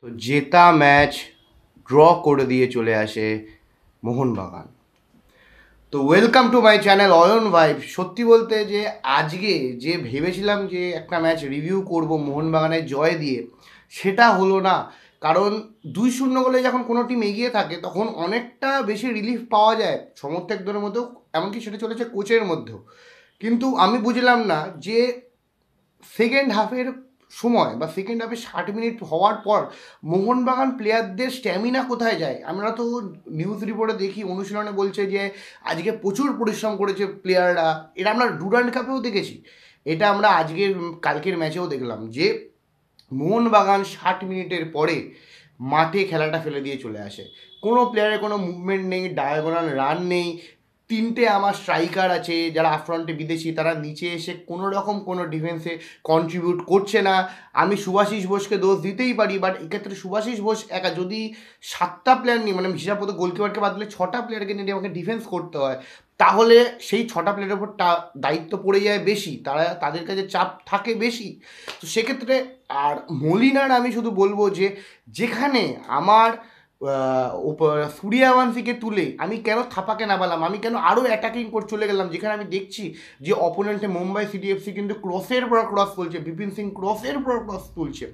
তো জেতা match draw করে দিয়ে চলে আসে মোহনবাগান। তো welcome to my channel Ayan vibe. সত্যি বলতে যে আজকে যে ভেবেছিলাম যে একটা ম্যাচ রিভিউ করব মোহনবাগানের জয় দিয়ে, সেটা হলো না। কারণ 2-0 গোলে যখন কোনো টিম এগিয়ে থাকে তখন অনেকটা বেশি রিলিফ পাওয়া যায় সমর্থকদের মধ্যেও, এমনকি সেটা চলেছে কোচের মধ্যেও। কিন্তু আমি বুঝলাম না যে সেকেন্ড হাফের সময় বা সেকেন্ড হাফে 60 মিনিট হওয়ার পর মোহনবাগান প্লেয়ারদের স্ট্যামিনা কোথায় যায়। আমরা তো নিউজ রিপোর্টে দেখি, অনুশীলনে বলছে যে আজকে প্রচুর পরিশ্রম করেছে প্লেয়াররা। এটা আমরা ডুরান্ড কাপেও দেখেছি, এটা আমরা আজকের কালকের ম্যাচেও দেখলাম যে মোহনবাগান 60 মিনিটের পরে মাঠে খেলাটা ফেলে দিয়ে চলে আসে। কোনো প্লেয়ারের কোনো মুভমেন্ট নেই, ডায়াগোনাল রান নেই। তিনটে আমার স্ট্রাইকার আছে যারা আপফ্রন্টে বিদেশি, তারা নিচে এসে কোনো রকম কোনো ডিফেন্সে কন্ট্রিবিউট করছে না। আমি সুভাশিস বোসকে দোষ দিতেই পারি, বাট এক্ষেত্রে সুভাশিস বোস একা যদি 7টা প্লেয়ার নিয়ে, মানে হিসাব মতো গোলকিপারকে বাদ দিলে 6টা প্লেয়ারকে নিয়ে আমাকে ডিফেন্স করতে হয়, তাহলে সেই 6টা প্লেয়ারের উপর দায়িত্ব পড়ে যায় বেশি, তাদের কাছে চাপ থাকে বেশি। তো সেক্ষেত্রে আর মলিনার আমি শুধু বলবো যে যেখানে আমার সূর্যবংশীকে তুলে আমি কেন থাপাকে না পেলাম, আমি কেন আরও অ্যাটাকিং করে চলে গেলাম, যেখানে আমি দেখছি যে অপোনেন্টে মুম্বাই সিটি এফসি কিন্তু ক্রসের পর ক্রস তুলছে, বিপিন সিং ক্রসের পর ক্রস তুলছে,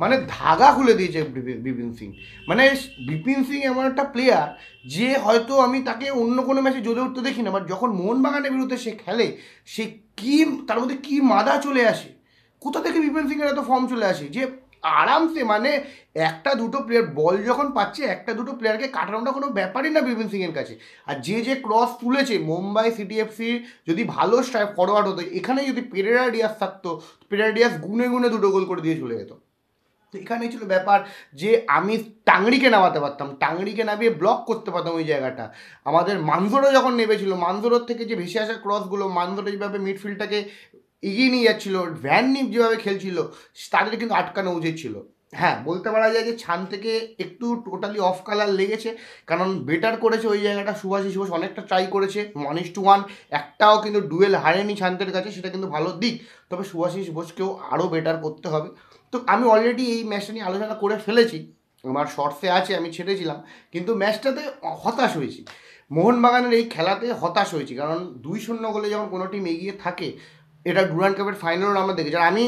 মানে ধাগা খুলে দিয়েছে বিপিন সিং। মানে বিপিন সিং এমন একটা প্লেয়ার যে হয়তো আমি তাকে অন্য কোনো ম্যাচে জ্বলে উঠতে দেখি না, বাট যখন মোহনবাগানের বিরুদ্ধে সে খেলে, সে কি তার মধ্যে কি মাদা চলে আসে, কোথা থেকে বিপিন সিংয়ের এত ফর্ম চলে আসে যে আরামসে, মানে একটা দুটো প্লেয়ার বল যখন পাচ্ছে একটা দুটো প্লেয়ারকে কাটানোটা কোনো ব্যাপারই না বিপিন সিংয়ের কাছে। আর যে ক্রস তুলেছে মুম্বাই সিটি এফসি, যদি ভালো স্ট্রাইক ফরওয়ার্ড হতো, এখানে যদি পেরেরা ডিয়াস থাকতো, পেরেরা ডিয়াস গুনে গুনে দুটো গোল করে দিয়ে চলে যেত। তো এখানেই ছিল ব্যাপার যে আমি টাংরিকে নামাতে পারতাম, টাংরিকে নামিয়ে ব্লক করতে পারতাম ওই জায়গাটা। আমাদের মানজোরো যখন নেমেছিল, মানজোরোর থেকে যে ভেসে আসা ক্রসগুলো, মানজোরো যেভাবে মিডফিল্ডটাকে এগিয়ে নিয়ে যাচ্ছিল, ভ্যান নিপ যেভাবে খেলছিল, তাদের কিন্তু আটকানো উচিত ছিল। হ্যাঁ, বলতে পারা যায় যে ছান থেকে একটু টোটালি অফ কালার লেগেছে, কারণ বেটার করেছে ওই জায়গাটা সুভাষিস বোস, অনেকটা ট্রাই করেছে 1:1, একটাও কিন্তু ডুয়েল হারেনি ছান্তের কাছে, সেটা কিন্তু ভালো দিক। তবে সুভাষিস বোসকেও আরও বেটার করতে হবে। তো আমি অলরেডি এই ম্যাচটা নিয়ে আলোচনা করে ফেলেছি, আমার শর্টসে আছে, আমি ছেড়েছিলাম। কিন্তু ম্যাচটাতে হতাশ হয়েছি, মোহনবাগানের এই খেলাতে হতাশ হয়েছি, কারণ 2-0 গোলে যখন কোনো টিম এগিয়ে থাকে, এটা ডুরান্ড কাপের ফাইনালও আমরা দেখেছি। আর আমি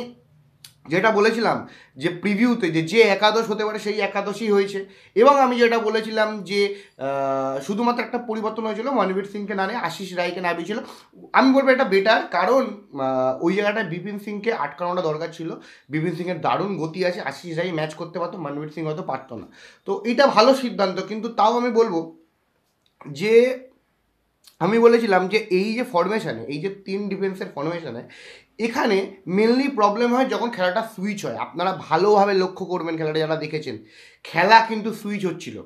যেটা বলেছিলাম যে প্রিভিউতে যে একাদশ হতে পারে সেই একাদশই হয়েছে। এবং আমি যেটা বলেছিলাম যে শুধুমাত্র একটা পরিবর্তন হয়েছিল, মনবীর সিংকে না নিয়ে আশিস রায়কে নামিয়েছিল। আমি বলবো এটা বেটার, কারণ ওই জায়গাটায় বিপিন সিংকে আটকানোটা দরকার ছিল। বিপিন সিংয়ের দারুণ গতি আছে, আশিস রায় ম্যাচ করতে পারতো, মনবীর সিং হয়তো পারতো না। তো এটা ভালো সিদ্ধান্ত, কিন্তু তাও আমি বলবো যে আমি বলেছিলাম যে এই যে ফরমেশানে, এই যে 3 ডিফেন্সের ফরমেশানে, এখানে মেনলি প্রবলেম হয় যখন খেলাটা সুইচ হয়। আপনারা ভালোভাবে লক্ষ্য করবেন, খেলাটা যারা দেখেছেন, খেলা কিন্তু সুইচ হচ্ছিল।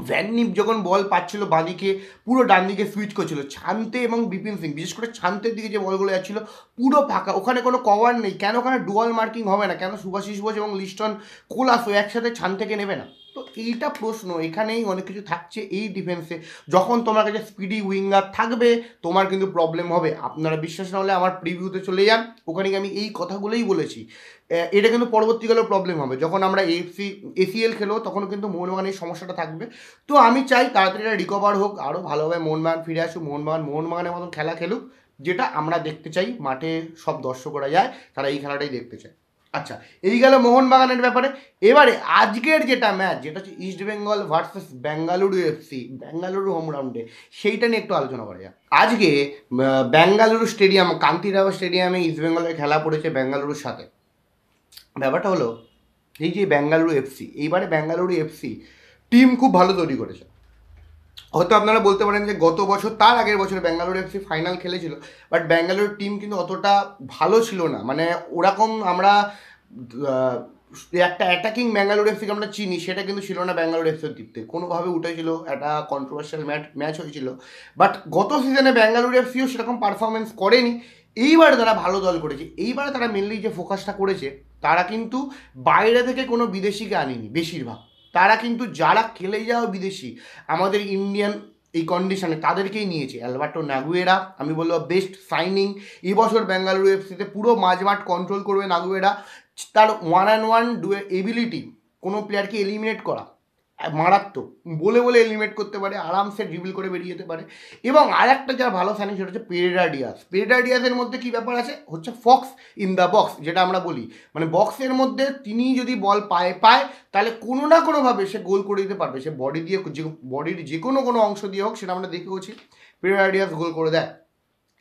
ভ্যাননিপ যখন বল পাচ্ছিল বাঁদিকে, পুরো ডান দিকে সুইচ করছিল ছানতে এবং বিপিন সিং, বিশেষ করে ছানতের দিকে যে বলগুলো যাচ্ছিল পুরো ফাঁকা, ওখানে কোনো কভার নেই। কেন ওখানে ডুয়াল মার্কিং হবে না? কেন সুভাশিস বোস এবং লিস্টন কোলাসো একসাথে ছান থেকে নেবে না? তো এইটা প্রশ্ন, এখানেই অনেক কিছু থাকছে এই ডিফেন্সে। যখন তোমার কাছে স্পিডি উইঙ্গার থাকবে, তোমার কিন্তু প্রবলেম হবে। আপনারা বিশ্বাস না হলে আমার প্রিভিউতে চলে যান, ওখানে আমি এই কথাগুলোই বলেছি। এটা কিন্তু পরবর্তীকালেও প্রবলেম হবে, যখন আমরা এসিএল খেলবো তখন কিন্তু মোহনবাগানের এই সমস্যাটা থাকবে। তো আমি চাই তাড়াতাড়ি এটা রিকভার হোক, আরও ভালোভাবে মোহনবাগান ফিরে আসুক, মোহনবাগানের মতন খেলা খেলুক, যেটা আমরা দেখতে চাই। মাঠে সব দর্শকরা যায়, তারা এই খেলাটাই দেখতে চায়। আচ্ছা, এই গেল মোহনবাগানের ব্যাপারে। এবারে আজকের যেটা ম্যাচ, যেটা হচ্ছে east Bengal versus Bengaluru FC, Bengaluru home গ্রাউন্ডে, সেইটা নিয়ে একটু আলোচনা করা যায়। আজকে বেঙ্গালুরু স্টেডিয়াম, কান্তিরাও স্টেডিয়ামে ইস্ট বেঙ্গলের খেলা পড়েছে বেঙ্গালুরুর সাথে। ব্যাপারটা হলো এই যে বেঙ্গালুরু এফসি, এইবারে বেঙ্গালুরু এফসি টিম খুব ভালো তৈরি করেছে। হয়তো আপনারা বলতে পারেন যে গত বছর, তার আগের বছর বেঙ্গালুরু এফসি ফাইনাল খেলেছিল, বাট বেঙ্গালুরু টিম কিন্তু অতটা ভালো ছিল না। মানে ওরকম আমরা একটা অ্যাটাকিং বেঙ্গালুরু এফসিকে আমরা চিনি, সেটা কিন্তু ছিল না বেঙ্গালুরু এফসির দিক থেকে। কোনোভাবে উঠেছিল, একটা কন্ট্রোভার্সিয়াল ম্যাচ হয়েছিল, বাট গত সিজনে বেঙ্গালুরু এফসিও সেরকম পারফরমেন্স করেনি। এইবারে তারা ভালো দল করেছে। এইবারে তারা মেনলি যে ফোকাসটা করেছে, তারা কিন্তু বাইরে থেকে কোনো বিদেশিকে আনেনি বেশিরভাগ। তারা কিন্তু যারা খেলে যাওয়া বিদেশি, আমাদের ইন্ডিয়ান এই কন্ডিশনে, তাদেরকেই নিয়েছে। অ্যালবার্টো নাগুয়েরা আমি বলবো বেস্ট সাইনিং এবছর বেঙ্গালুরু এফসিতে। পুরো মাঝমাঠ কন্ট্রোল করবে নাগুয়েরা, তার 1-on-1 এবিলিটি কোনো প্লেয়ারকে এলিমিনেট করা মারাত্মক, বলে বলে এলিমিনেট করতে পারে, আরামসে ড্রিবল করে বেরিয়ে যেতে পারে। এবং আর একটা যা ভালো সাইনিং সেটা হচ্ছে পেরেরা ডিয়াজ। পেরেরা ডিয়াজের মধ্যে কী ব্যাপার আছে হচ্ছে ফক্স ইন দ্য বক্স, যেটা আমরা বলি, মানে বক্সের মধ্যে তিনি যদি বল পায় তাহলে কোনো না কোনোভাবে সে গোল করে দিতে পারবে। সে বডি দিয়ে বডির যে কোনো অংশ দিয়ে হোক, সেটা আমরা দেখেওছি পেরেরা ডিয়াজ গোল করে দেয়।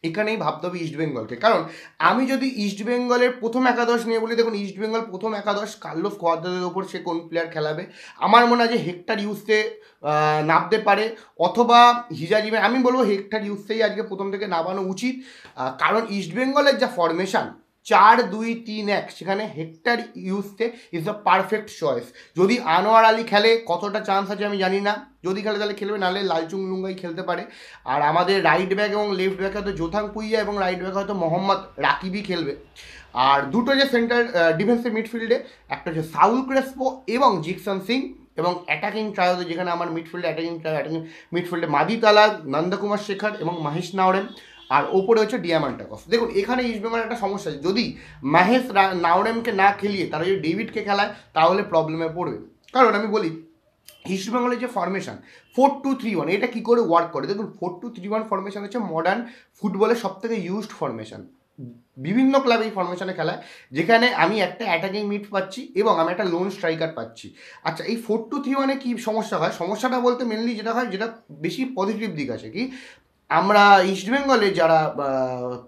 এখানেই ভাবতে হবে ইস্টবেঙ্গলকে, কারণ আমি যদি ইস্টবেঙ্গলের প্রথম একাদশ নিয়ে বলি, দেখুন ইস্টবেঙ্গল প্রথম একাদশ কার্লোস কোয়াদ্রাদোর ওপর সে কোন প্লেয়ার খেলাবে। আমার মনে হয় যে হেক্টর ইউসে নামতে পারে, অথবা হিজাজিমে। আমি বলবো হেক্টর ইউসেই আজকে প্রথম থেকে নামানো উচিত, কারণ ইস্টবেঙ্গলের যা ফরমেশন 4-2-3-1, সেখানে Hector Yuste is the perfect choice. যদি আনোয়ার আলী খেলে, কতটা চান্স আছে আমি জানি না, যদি খেলে তাহলে খেলবে, নাহলে লালচুং লুঙ্গাই খেলতে পারে। আর আমাদের রাইট ব্যাক এবং লেফট ব্যাকে হয়তো জোথাং পুইয়া এবং রাইট ব্যাকে হয়তো মোহাম্মদ রাকিবই খেলবে। আর দুটো যে সেন্টার ডিফেন্সিভ মিডফিল্ডে, একটা হচ্ছে সাউল ক্রেসপো এবং জিকসন সিং, এবং অ্যাটাকিং ট্রায়োতে যেখানে আমার অ্যাটাকিং মিডফিল্ডে মাদি তালা, নন্দকুমার শেখর এবং মহেশ নাওরেম, আর ওপরে হচ্ছে ডিয়ামান্টাকস। দেখুন এখানে ইস্টবেঙ্গলের একটা সমস্যা আছে, যদি মহেশ নাওরেমকে না খেলিয়ে তারা যদি ডেভিডকে খেলায় তাহলে প্রবলেমে পড়বে। কারণ আমি বলি ইস্টবেঙ্গলের যে ফরমেশন 4-2-3-1, এটা কী করে ওয়ার্ক করে দেখুন। 4-2-3-1 ফরমেশন হচ্ছে মডার্ন ফুটবলের সবথেকে ইউজড ফরমেশন। বিভিন্ন ক্লাবে এই ফরমেশনে খেলায়, যেখানে আমি একটা অ্যাটাকিং মিড পাচ্ছি এবং আমি একটা লোন স্ট্রাইকার পাচ্ছি। আচ্ছা, এই 4-2-3-1-এ কী সমস্যা হয়? সমস্যাটা বলতে মেনলি যেটা হয়, যেটা বেশি পজিটিভ দিক আছে কি, আমরা ইস্টবেঙ্গলে যারা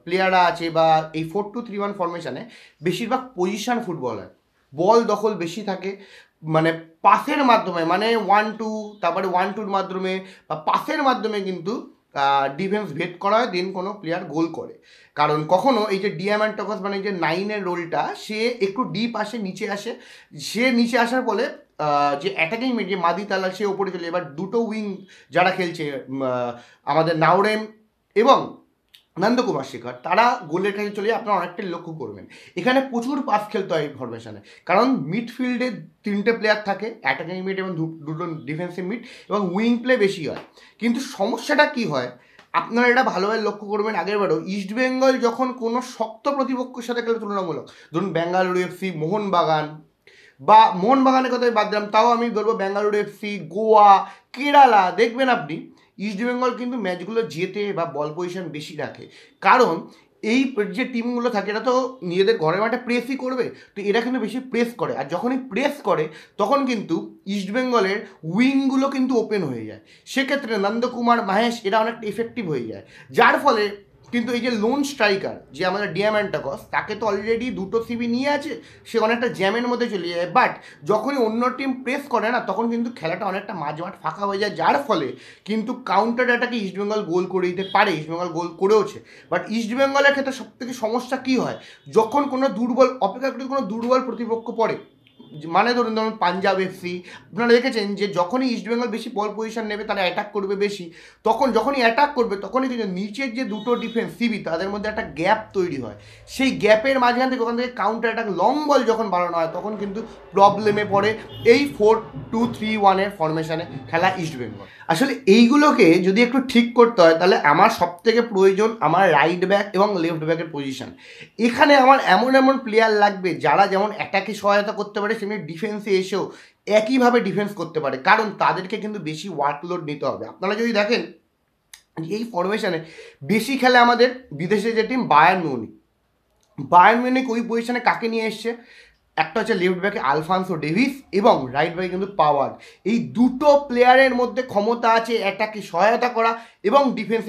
প্লেয়াররা আছে বা এই 4-2-3-1 ফরমেশনে বেশিরভাগ পজিশন ফুটবলার, বল দখল বেশি থাকে, মানে পাসের মাধ্যমে, মানে 1-2, তারপরে 1-2-র মাধ্যমে বা পাসের মাধ্যমে কিন্তু ডিফেন্স ভেদ করা হয়, দেন কোনো প্লেয়ার গোল করে। কারণ কখনো এই যে ডিয়ামান্টাকস মানে এই যে 9-এর রোলটা, সে একটু ডিপ আসে, নিচে আসে, সে নিচে আসার ফলে যে অ্যাটাকিং মিড যে মাদি তালা, সে ওপরে চলে। এবার দুটো উইং যারা খেলছে, আমাদের নাওরেম এবং নন্দকুমার শেখর, তারা গোলের কাছে চলে যায়, আপনারা অনেকটাই লক্ষ্য করবেন। এখানে প্রচুর পাস খেলতে হয় এই ফরমেশনে, কারণ মিডফিল্ডে 3টে প্লেয়ার থাকে, অ্যাটাকিং মিড এবং দুটো ডিফেন্সিভ মিড, এবং উইং প্লে বেশি হয়। কিন্তু সমস্যাটা কি হয়, আপনারা এটা ভালোভাবে লক্ষ্য করবেন। আগেরবারও ইস্টবেঙ্গল যখন কোনো শক্ত প্রতিপক্ষের সাথে খেলে তুলনামূলক, ধরুন বেঙ্গালুরু এফসি, মোহনবাগান, বা মোহনবাগানের কথাই বাদ দিলাম, তাও আমি বলবো বেঙ্গালুরু এফসি, গোয়া, কেরালা, দেখবেন আপনি ইস্টবেঙ্গল কিন্তু ম্যাচগুলো জেতে বা বল পজিশন বেশি রাখে। কারণ এই যে টিমগুলো থাকে, এরা তো নিজেদের ঘরের মাঠে প্রেসই করবে, তো এরা কিন্তু বেশি প্রেস করে। আর যখনই প্রেস করে তখন কিন্তু ইস্টবেঙ্গলের উইংগুলো কিন্তু ওপেন হয়ে যায়, সেক্ষেত্রে নন্দকুমার, মহেশ এরা অনেকটা এফেক্টিভ হয়ে যায়, যার ফলে কিন্তু এই যে লোন স্ট্রাইকার যে আমাদের ডিয়ামান্টাকস, তাকে তো অলরেডি দুটো সিবি নিয়ে আছে, সে অনেকটা জ্যামের মধ্যে চলে যায়। বাট যখনই অন্য টিম প্রেস করে না, তখন কিন্তু খেলাটা অনেকটা মাঝমাঠ ফাঁকা হয়ে যায়, যার ফলে কিন্তু কাউন্টার অ্যাটাকে ইস্টবেঙ্গল গোল করে দিতে পারে। ইস্টবেঙ্গল গোল করেওছে। বাট ইস্টবেঙ্গলের ক্ষেত্রে সবথেকে সমস্যা কী হয়, যখন কোনো অপেক্ষাকৃত কোনো দুর্বল প্রতিপক্ষ পড়ে, মানে ধরুন পাঞ্জাব এফসি, আপনারা দেখেছেন যে যখনই ইস্টবেঙ্গল বেশি বল পজিশন নেবে, তারা অ্যাটাক করবে বেশি, তখন যখনই অ্যাটাক করবে তখনই কিন্তু নিচের যে দুটো ডিফেন্স সিবি, তাদের মধ্যে একটা গ্যাপ তৈরি হয়। সেই গ্যাপের মাঝখান থেকে ওখান থেকে কাউন্টার অ্যাটাক লং বল যখন বাড়ানো হয়, তখন কিন্তু প্রবলেমে পড়ে এই 4-2-3-1-এর ফরমেশনে খেলা ইস্টবেঙ্গল। আসলে এইগুলোকে যদি একটু ঠিক করতে হয়, তাহলে আমার সবথেকে প্রয়োজন আমার রাইট ব্যাক এবং লেফট ব্যাকের পজিশন। এখানে আমার এমন এমন প্লেয়ার লাগবে যারা যেমন অ্যাটাকে সহায়তা করতে পারে, সেমনি ডিফেন্সে এসেও একইভাবে ডিফেন্স করতে পারে, কারণ তাদেরকে কিন্তু বেশি ওয়ার্কলোড নিতে হবে। আপনারা যদি দেখেন এই ফরমেশনে বেশি খেলে আমাদের বিদেশে যে টিম বায়ার্ন মিউনিখ, ওই পজিশনে কাকে নিয়ে এসছে, একটা হচ্ছে লেফট ব্যাকে আলফান্সো ডেভিস এবং রাইট ব্যাকে কিন্তু পাওয়ার। এই দুটো প্লেয়ারের মধ্যে ক্ষমতা আছে অ্যাটাকে সহায়তা করা এবং ডিফেন্স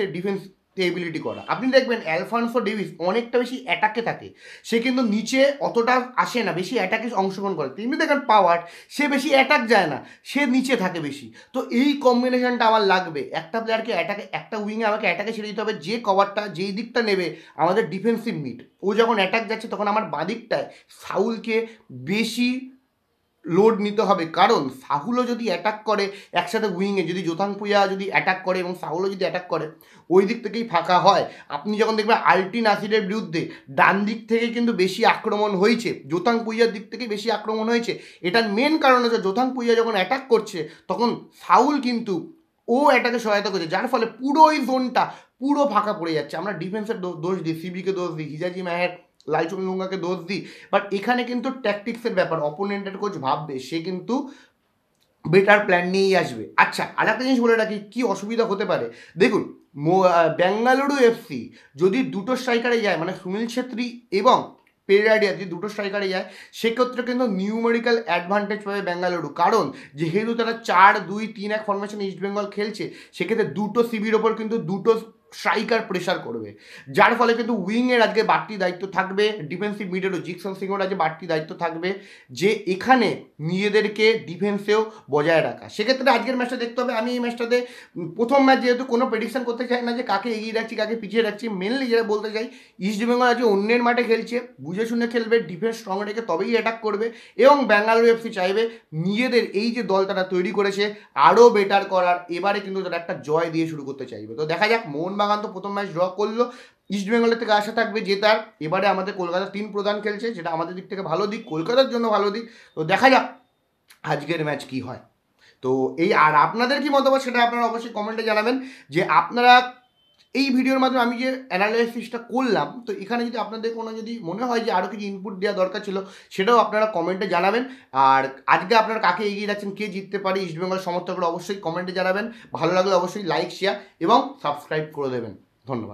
এবিলিটি করা। আপনি দেখবেন আলফান্সো ডেভিস অনেকটা বেশি অ্যাটাকে থাকে, সে কিন্তু নিচে অতটা আসে না, বেশি অ্যাটাকে অংশগ্রহণ করে। তেমনি দেখেন পাওয়ার, সে বেশি অ্যাটাক যায় না, সে নিচে থাকে বেশি। তো এই কম্বিনেশনটা আমার লাগবে। একটা প্লেয়ারকে অ্যাটাকে, একটা উইংয়ে আমাকে অ্যাটাকে ছেড়ে দিতে হবে, যে কভারটা যেই দিকটা নেবে আমাদের ডিফেন্সিভ মিড, ও যখন অ্যাটাক যাচ্ছে তখন আমার বাদিকটায় সাউলকে বেশি লোড নিতে হবে। কারণ সাহুলও যদি অ্যাটাক করে একসাথে উইংয়ে, যদি জোথাং পুইয়া যদি অ্যাটাক করে এবং সাহুলও যদি অ্যাটাক করে, ওই দিক থেকেই ফাঁকা হয়। আপনি যখন দেখবেন আলটি নাসিরের বিরুদ্ধে ডান দিক থেকে কিন্তু বেশি আক্রমণ হয়েছে, জোথাং পুইয়ার দিক থেকে বেশি আক্রমণ হয়েছে। এটার মেন কারণ হচ্ছে জোথাং পুইয়া যখন অ্যাটাক করছে তখন সাউল কিন্তু ও অ্যাটাকে সহায়তা করছে, যার ফলে পুরো ওই জোনটা পুরো ফাঁকা পড়ে যাচ্ছে। আমরা ডিফেন্সের দোষ দিই, সিবিকে দোষ দিই, হিজাজি মাহের লাইচুংলুঙ্গাকে দোষ দিই, বাট এখানে কিন্তু ট্যাকটিক্সের ব্যাপার, অপোনেন্টের কোচ ভাববে সে কিন্তু বেটার প্ল্যান নিয়েই আসবে। আচ্ছা, আর একটা জিনিস বলে রাখি কী অসুবিধা হতে পারে। দেখুন, বেঙ্গালুরু এফসি যদি দুটো স্ট্রাইকারে যায়, মানে সুনীল ছেত্রী এবং পেরাডিয়া যদি দুটো স্ট্রাইকারে যায়, সেক্ষেত্রে কিন্তু নিউমেরিক্যাল অ্যাডভান্টেজ পাবে বেঙ্গালুরু। কারণ যেহেতু তারা 4-2-3-1 ফরমেশন ইস্টবেঙ্গল খেলছে, সেক্ষেত্রে দুটো সিবির ওপর কিন্তু দুটো স্ট্রাইকার প্রেশার করবে, যার ফলে কিন্তু উইংয়ের আজকে বাড়তি দায়িত্ব থাকবে, ডিফেন্সিভ মিডেরও জিকসন সিংহর আজকে বাড়তি দায়িত্ব থাকবে যে এখানে নিজেদেরকে ডিফেন্সেও বজায় রাখা। সেক্ষেত্রে আজকের ম্যাচটা দেখতে হবে। আমি এই ম্যাচটাতে প্রথম ম্যাচ যেহেতু কোনো প্রেডিকশন করতে চাই না যে কাকে এগিয়ে রাখছি কাকে পিছিয়ে রাখছি, মেনলি যেটা বলতে চাই ইস্টবেঙ্গল আজকে অন্যের মাঠে খেলছে, বুঝে শুনে খেলবে, ডিফেন্স স্ট্রং রেখে তবেই অ্যাটাক করবে, এবং বেঙ্গালুরু এফসি চাইবে নিজেদের এই যে দল তারা তৈরি করেছে আরও বেটার করার। এবারে কিন্তু তারা একটা জয় দিয়ে শুরু করতে চাইবে। তো দেখা যাক, মোহনবাগান তো প্রথম ম্যাচ ড্র করলো, ইস্টবেঙ্গলের থেকে আশা থাকবে জেতার। এবারে আমাদের কলকাতা 3 প্রধান খেলছে, যেটা আমাদের দিক থেকে ভালো দিক, কলকাতার জন্য ভালো দিক। তো দেখা যাক আজকের ম্যাচ কি হয়। তো এই, আর আপনাদের কি মতামত সেটা আপনারা অবশ্যই কমেন্টে জানাবেন, যে আপনারা এই ভিডিওর মাধ্যমে আমি যে অ্যানালাইসিসটা করলাম, তো এখানে যদি আপনাদের কোনো যদি মনে হয় যে আরও কিছু ইনপুট দেওয়া দরকার ছিল, সেটাও আপনারা কমেন্টে জানাবেন। আর আজকে আপনারা কাকে এগিয়ে যাচ্ছেন, কে জিততে পারে ইস্টবেঙ্গল সমর্থকরা অবশ্যই কমেন্টে জানাবেন। ভালো লাগলে অবশ্যই লাইক, শেয়ার এবং সাবস্ক্রাইব করে দেবেন। ধন্যবাদ।